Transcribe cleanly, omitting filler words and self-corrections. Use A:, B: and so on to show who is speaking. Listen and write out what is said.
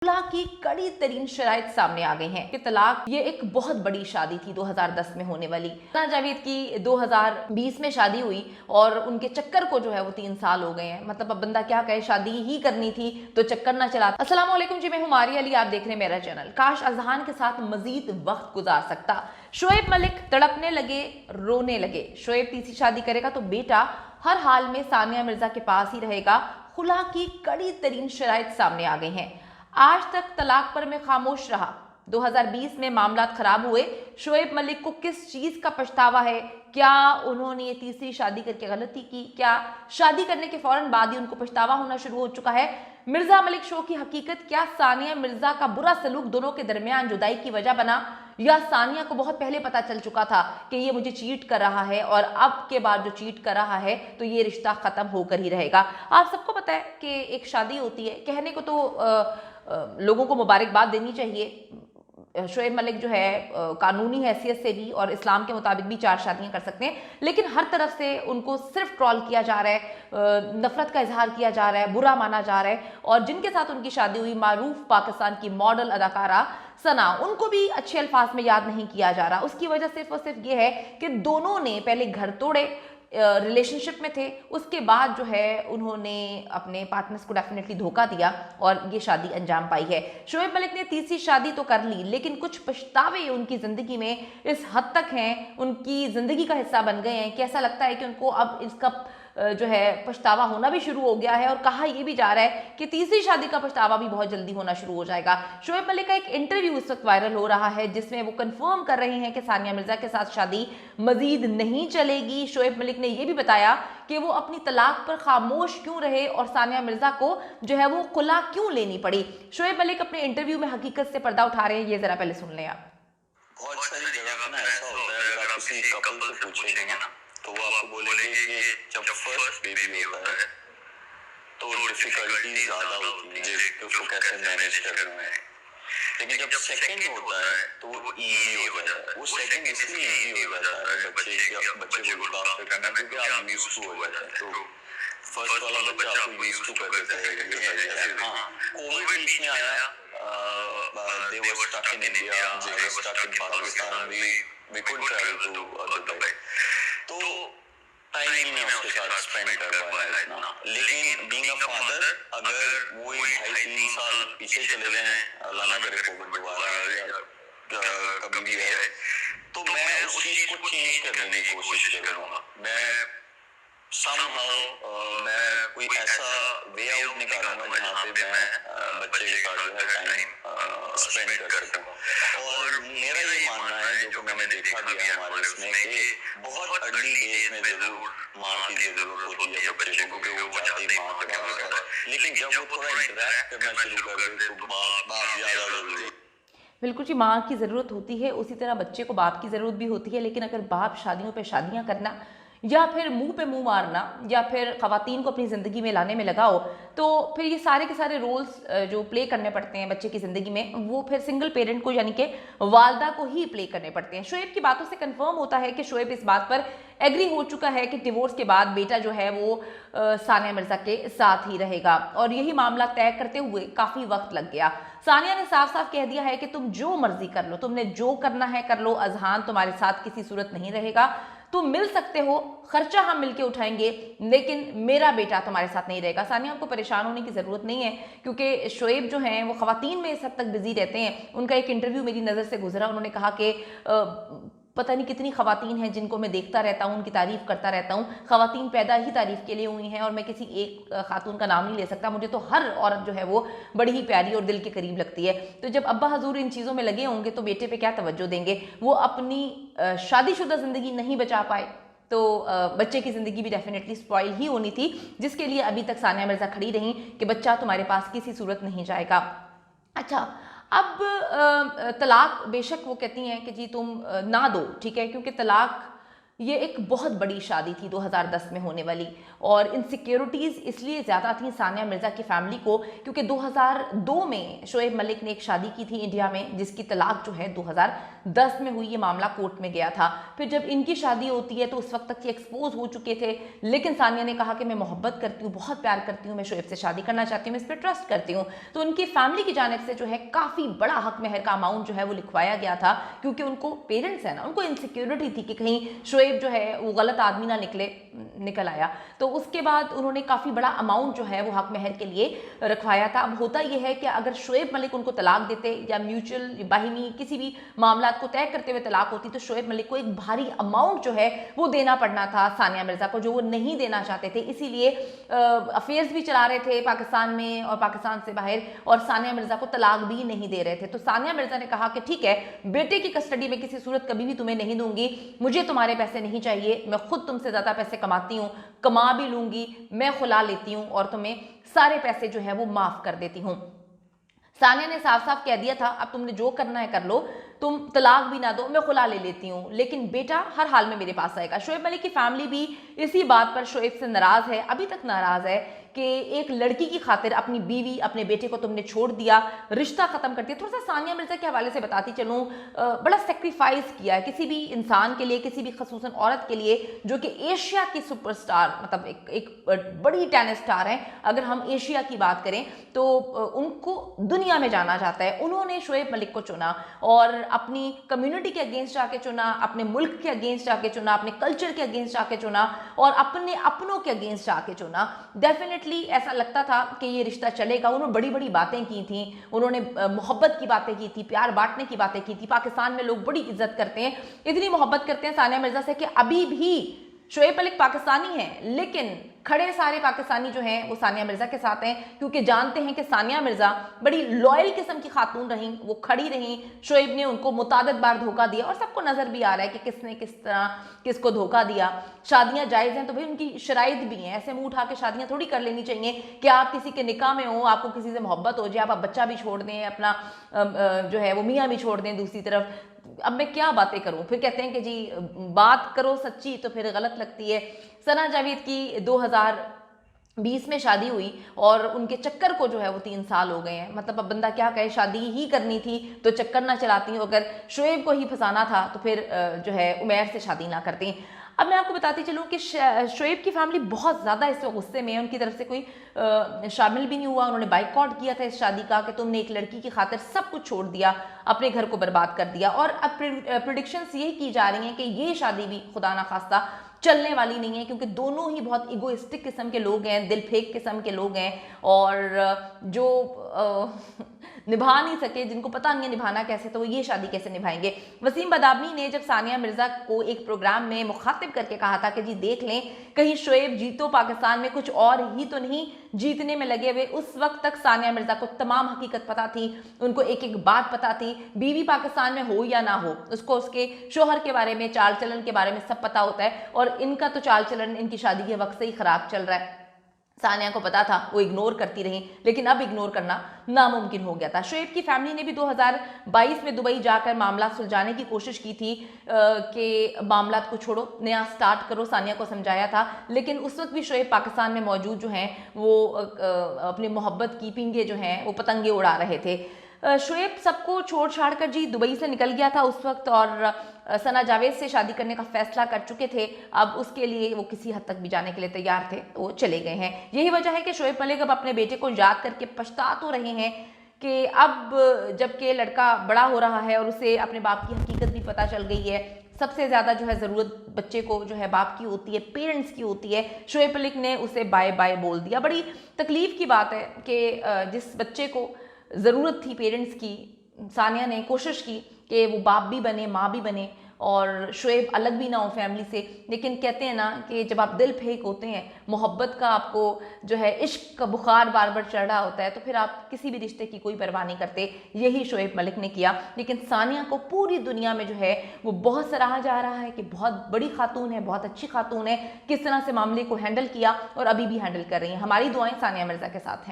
A: तलाक की कड़ी तरीन शराइत सामने आ गई हैं कि तलाक ये एक बहुत बड़ी शादी थी 2010 में होने वाली। जावेद की 2020 में शादी हुई और उनके चक्कर को जो है वो 3 साल हो गए हैं। मतलब अब बंदा क्या कहे, शादी ही करनी थी तो चक्कर ना चला। अस्सलाम वालेकुम जी, मैं हूं मारिया अली, आप देख रहे हैं मेरा चैनल। काश अजहान के साथ मजीद वक्त गुजार सकता। शोएब मलिक तड़पने लगे, रोने लगे। शोएब तीसरी शादी करेगा तो बेटा हर हाल में सानिया मिर्जा के पास ही रहेगा। खुला की कड़ी तरीन शराइत सामने आ गई हैं। आज तक तलाक पर मैं खामोश रहा। 2020 में मामला खराब हुए। शोएब मलिक को किस चीज का पछतावा है? क्या उन्होंने ये तीसरी शादी करके गलती की? क्या शादी करने के फौरन बाद ही उनको पछतावा होना शुरू हो चुका है? मिर्जा मलिक शो की हकीकत क्या सानिया मिर्जा का बुरा सलूक दोनों के दरमियान जुदाई की वजह बना, या सानिया को बहुत पहले पता चल चुका था कि ये मुझे चीट कर रहा है और अब के बाद जो चीट कर रहा है तो ये रिश्ता खत्म होकर ही रहेगा? आप सबको पता है कि एक शादी होती है, कहने को तो लोगों को मुबारकबाद देनी चाहिए। शोएब मलिक जो है कानूनी हैसियत से भी और इस्लाम के मुताबिक भी 4 शादियां कर सकते हैं, लेकिन हर तरफ से उनको सिर्फ ट्रॉल किया जा रहा है, नफरत का इजहार किया जा रहा है, बुरा माना जा रहा है। और जिनके साथ उनकी शादी हुई, मारूफ पाकिस्तान की मॉडल अदाकारा सना, उनको भी अच्छे अल्फाज में याद नहीं किया जा रहा। उसकी वजह सिर्फ और सिर्फ ये है कि दोनों ने पहले घर तोड़े, रिलेशनशिप में थे, उसके बाद जो है उन्होंने अपने पार्टनर्स को डेफिनेटली धोखा दिया और ये शादी अंजाम पाई है। शोएब मलिक ने तीसरी शादी तो कर ली, लेकिन कुछ पछतावे उनकी जिंदगी में इस हद तक हैं, उनकी जिंदगी का हिस्सा बन गए हैं कि ऐसा लगता है कि उनको अब इसका जो है पछतावा होना भी शुरू हो गया है। और कहा यह भी जा रहा है कि तीसरी शादी का पछतावा भी बहुत जल्दी होना शुरू हो जाएगा। शोएब मलिक का एक इंटरव्यू इस वक्त वायरल हो रहा है जिसमें वो कंफर्म कर रहे हैं कि सानिया मिर्जा के साथ शादी मजीद नहीं चलेगी। शोएब मलिक ने यह भी बताया कि वो अपनी तलाक पर खामोश क्यों रहे और सानिया मिर्जा को जो है वो खुला क्यों लेनी पड़ी। शोएब मलिक अपने इंटरव्यू में हकीकत से पर्दा उठा रहे हैं, ये जरा पहले सुन लें आप।
B: बहुत सारी जगह पे ना ऐसा होता है, अगर आप किसी कपल से पूछेंगे ना तो वो आपको बोलेंगे कि जब फर्स्ट बेबी होता है तो डिफिकल्टीज ज्यादा होती है कि उसको कैसे मैनेज करना है, लेकिन जब सेकंड होता है तो वो इजी हो जाता है। वो सेकंड इसलिए इजी हो जाता है बच्चे को लुक आफ्टर करना, क्योंकि आप यूज्ड टू हो जाते हैं। तो फर्स्ट वाला बच्चा आपको यूज्ड टू कर देता है ये है या फिर हाँ कोविड बीच में आया, they were stuck in India, they were stuck in Pakistan, we couldn't travel to Dubai, तो टाइम ही नहीं उसके साथ स्पेंड कर पाया इतना। लेकिन बीइंग अ फादर, अगर वो 2.5-3 साल पीछे चले गए, अल्लाह ना करे कोविड दोबारा या कभी भी है, तो मैं उस चीज को चेंज करने की कोशिश करूंगा। मैं somehow मैं कोई ऐसा वे आउट निकालूंगा जहाँ पे मैं बच्चे के साथ जो है टाइम स्पेंड कर सकूं। और मेरा ये मानना है, जो कि मैंने देखा भी है हमारे इसमें, कि बहुत अर्ली एज में जरूर माँ की जरूरत होती है बच्चे को, क्योंकि वो जाती है माँ के पास होता है, लेकिन जब वो थोड़ा इंटरेक्ट करना शुरू कर दे तो बाप ज्यादा जरूरी है।
A: बिल्कुल जी, माँ की ज़रूरत होती है, उसी तरह बच्चे को बाप की ज़रूरत भी होती है। लेकिन अगर बाप शादियों पे शादियाँ करना या फिर मुंह पे मुंह मारना या फिर ख़वातीन को अपनी ज़िंदगी में लाने में लगाओ, तो फिर ये सारे के सारे रोल्स जो प्ले करने पड़ते हैं बच्चे की ज़िंदगी में, वो फिर सिंगल पेरेंट को यानी कि वालदा को ही प्ले करने पड़ते हैं। शोएब की बातों से कंफर्म होता है कि शोएब इस बात पर एग्री हो चुका है कि डिवोर्स के बाद बेटा जो है वो सानिया मिर्जा के साथ ही रहेगा, और यही मामला तय करते हुए काफ़ी वक्त लग गया। सानिया ने साफ साफ कह दिया है कि तुम जो मर्जी कर लो, तुमने जो करना है कर लो, अजहान तुम्हारे साथ किसी सूरत नहीं रहेगा, तुम मिल सकते हो, खर्चा हम मिलके उठाएंगे, लेकिन मेरा बेटा तुम्हारे साथ नहीं रहेगा। सानिया आपको परेशान होने की ज़रूरत नहीं है, क्योंकि शोएब जो हैं वो ख़वातीन में इस हद तक बिजी रहते हैं। उनका एक इंटरव्यू मेरी नज़र से गुजरा, उन्होंने कहा कि पता नहीं कितनी ख़वातीन हैं जिनको मैं देखता रहता हूँ, उनकी तारीफ़ करता रहता हूँ। ख़वातीन पैदा ही तारीफ़ के लिए हुई हैं और मैं किसी एक खातून का नाम नहीं ले सकता, मुझे तो हर औरत जो है वो बड़ी ही प्यारी और दिल के करीब लगती है। तो जब अब्बा हजूर इन चीज़ों में लगे होंगे तो बेटे पे क्या तवज्जो देंगे? वो अपनी शादीशुदा ज़िंदगी नहीं बचा पाए तो बच्चे की ज़िंदगी भी डेफिनेटली स्पॉइल ही होनी थी, जिसके लिए अभी तक सानिया मिर्जा खड़ी रहीं कि बच्चा तुम्हारे पास किसी सूरत नहीं जाएगा। अच्छा, अब तलाक बेशक वो कहती हैं कि जी तुम ना दो, ठीक है, क्योंकि तलाक ये एक बहुत बड़ी शादी थी 2010 में होने वाली, और इनसिक्योरिटीज़ इसलिए ज़्यादा थी सानिया मिर्ज़ा की फैमिली को क्योंकि 2002 में शोएब मलिक ने एक शादी की थी इंडिया में, जिसकी तलाक जो है 2010 में हुई। ये मामला कोर्ट में गया था। फिर जब इनकी शादी होती है तो उस वक्त तक ये एक्सपोज हो चुके थे, लेकिन सानिया ने कहा कि मैं मोहब्बत करती हूँ, बहुत प्यार करती हूँ, मैं शोएब से शादी करना चाहती हूँ, मैं इस पर ट्रस्ट करती हूँ। तो उनकी फैमिली की जानिब से जो है काफ़ी बड़ा हक महर का अमाउंट जो है वो लिखवाया गया था, क्योंकि उनको पेरेंट्स है ना, उनको इनसिक्योरिटी थी कि कहीं शोएब जो है वो गलत आदमी ना निकल आया। तो उसके बाद उन्होंने काफ़ी बड़ा अमाउंट जो है वो हक महर के लिए रखवाया था। अब होता यह है कि अगर शोएब मलिक उनको तलाक देते या म्यूचुअल बाहिनी किसी भी मामला को तय करते हुए तलाक होती, तो शोएब मलिक को एक भारी अमाउंट जो है वो देना पड़ना था सानिया मिर्ज़ा को, जो वो नहीं देना चाहते थे। इसीलिए अफेयर्स भी चला रहे थे पाकिस्तान में और पाकिस्तान से बाहर, और सानिया मिर्ज़ा को तलाक भी नहीं दे रहे थे। तो सानिया मिर्ज़ा ने कहा कि ठीक है, बेटे की कस्टडी में किसी सूरत कभी भी तुम्हें नहीं दूंगी, मुझे तुम्हारे पैसे नहीं चाहिए, मैं खुद तुमसे ज़्यादा पैसे कमाती हूँ, कमा भी लूंगी, मैं खुला लेती हूँ और तुम्हें सारे पैसे जो है वो माफ़ कर देती हूँ। सानिया ने साफ साफ कह दिया था, अब तुमने जो करना है कर लो, तुम तलाक भी ना दो, मैं खुला ले लेती हूँ, लेकिन बेटा हर हाल में मेरे पास आएगा। शोएब मलिक की फैमिली भी इसी बात पर शोएब से नाराज़ है, अभी तक नाराज़ है कि एक लड़की की खातिर अपनी बीवी, अपने बेटे को तुमने छोड़ दिया, रिश्ता ख़त्म कर दिया। थोड़ा सा सानिया मिर्ज़ा के हवाले से बताती चलूँ, बड़ा सेक्रीफाइस किया है किसी भी इंसान के लिए, किसी भी खसूसन औरत के लिए, जो कि एशिया की सुपरस्टार, मतलब एक बड़ी टेनिस स्टार है। अगर हम एशिया की बात करें तो उनको दुनिया में जाना जाता है। उन्होंने शोएब मलिक को चुना और अपनी कम्युनिटी के अगेंस्ट जाके चुना, अपने मुल्क के अगेंस्ट जाके चुना, अपने कल्चर के अगेंस्ट जाके चुना और अपने अपनों के अगेंस्ट जाके चुना। डेफिनेटली ऐसा लगता था कि ये रिश्ता चलेगा। उन्होंने बड़ी बड़ी बातें की थी, उन्होंने मोहब्बत की बातें की थी, प्यार बांटने की बातें की थी। पाकिस्तान में लोग बड़ी इज्जत करते हैं, इतनी मोहब्बत करते हैं सानिया मिर्ज़ा से कि अभी भी शोएब मलिक पाकिस्तानी हैं, लेकिन खड़े सारे पाकिस्तानी जो हैं वो सानिया मिर्ज़ा के साथ हैं, क्योंकि जानते हैं कि सानिया मिर्ज़ा बड़ी लॉयल किस्म की खातून रहीं, वो खड़ी रहीं। शोएब ने उनको मुतादिद बार धोखा दिया और सबको नज़र भी आ रहा है कि किसने किस तरह किसको धोखा दिया। शादियां जायज़ हैं तो भाई उनकी शराइत भी हैं, ऐसे मुंह उठा के शादियां थोड़ी कर लेनी चाहिए कि आप किसी के निकाह में हो, आपको किसी से मोहब्बत हो जाए, आप बच्चा भी छोड़ दें, अपना जो है वो मियाँ भी छोड़ दें दूसरी तरफ। अब मैं क्या बातें करूं, फिर कहते हैं कि जी बात करो सच्ची तो फिर गलत लगती है। सना जावेद की 2020 में शादी हुई और उनके चक्कर को जो है वो 3 साल हो गए हैं। मतलब अब बंदा क्या कहे, शादी ही करनी थी तो चक्कर ना चलाती हूँ, अगर शोएब को ही फंसाना था तो फिर जो है उमैर से शादी ना करती। अब मैं आपको बताती चलूँ कि शोएब की फैमिली बहुत ज़्यादा इस गुस्से में है, उनकी तरफ से कोई शामिल भी नहीं हुआ। उन्होंने बाइकआउट किया था इस शादी का कि तुमने एक लड़की की खातिर सब कुछ छोड़ दिया, अपने घर को बर्बाद कर दिया। और अब प्रेडिक्शंस ये की जा रही हैं कि ये शादी भी खुदा ना खास्ता चलने वाली नहीं है, क्योंकि दोनों ही बहुत इगोइस्टिक किस्म के लोग हैं, दिल फेंक किस्म के लोग हैं, और जो निभा नहीं सके, जिनको पता नहीं है निभाना कैसे, तो वो ये शादी कैसे निभाएंगे। वसीम बदामी ने जब सानिया मिर्ज़ा को एक प्रोग्राम में मुखातिब करके कहा था कि जी देख लें कहीं शोएब जीतो, पाकिस्तान में कुछ और ही तो नहीं जीतने में लगे हुए, उस वक्त तक सानिया मिर्ज़ा को तमाम हकीकत पता थी, उनको एक एक बात पता थी। बीवी पाकिस्तान में हो या ना हो, उसको उसके शोहर के बारे में, चाल चलन के बारे में सब पता होता है, और इनका तो चाल चलन इनकी शादी के वक्त से ही खराब चल रहा है। सानिया को पता था, वो इग्नोर करती रही, लेकिन अब इग्नोर करना नामुमकिन हो गया था। शोएब की फैमिली ने भी 2022 में दुबई जाकर मामला सुलझाने की कोशिश की थी कि मामला को छोड़ो, नया स्टार्ट करो, सानिया को समझाया था, लेकिन उस वक्त भी शोएब पाकिस्तान में मौजूद जो हैं वो अपनी मोहब्बत की पिंगे जो हैं वो पतंगे उड़ा रहे थे। शोएब सबको छोड़ छाड़ कर जी दुबई से निकल गया था उस वक्त, और सना जावेद से शादी करने का फैसला कर चुके थे। अब उसके लिए वो किसी हद तक भी जाने के लिए तैयार थे, तो वो चले गए हैं। यही वजह है कि शोएब मलिक अब अपने बेटे को याद करके पछता तो रहे हैं कि अब जबकि लड़का बड़ा हो रहा है और उसे अपने बाप की हकीकत भी पता चल गई है, सबसे ज़्यादा जो है ज़रूरत बच्चे को जो है बाप की होती है, पेरेंट्स की होती है। शोएब मलिक ने उसे बाय बाय बोल दिया। बड़ी तकलीफ़ की बात है कि जिस बच्चे को ज़रूरत थी पेरेंट्स की, सानिया ने कोशिश की कि वो बाप भी बने, माँ भी बने, और शोएब अलग भी ना हो फैमिली से, लेकिन कहते हैं ना कि जब आप दिल फेंक होते हैं, मोहब्बत का आपको जो है इश्क का बुखार बार बार चढ़ रहा होता है, तो फिर आप किसी भी रिश्ते की कोई परवाह नहीं करते। यही शोएब मलिक ने किया। लेकिन सानिया को पूरी दुनिया में जो है वो बहुत सराहा जा रहा है कि बहुत बड़ी खातून है, बहुत अच्छी खातून है, किस तरह से मामले को हैंडल किया और अभी भी हैंडल कर रही हैं। हमारी दुआएं सानिया मिर्ज़ा के साथ हैं।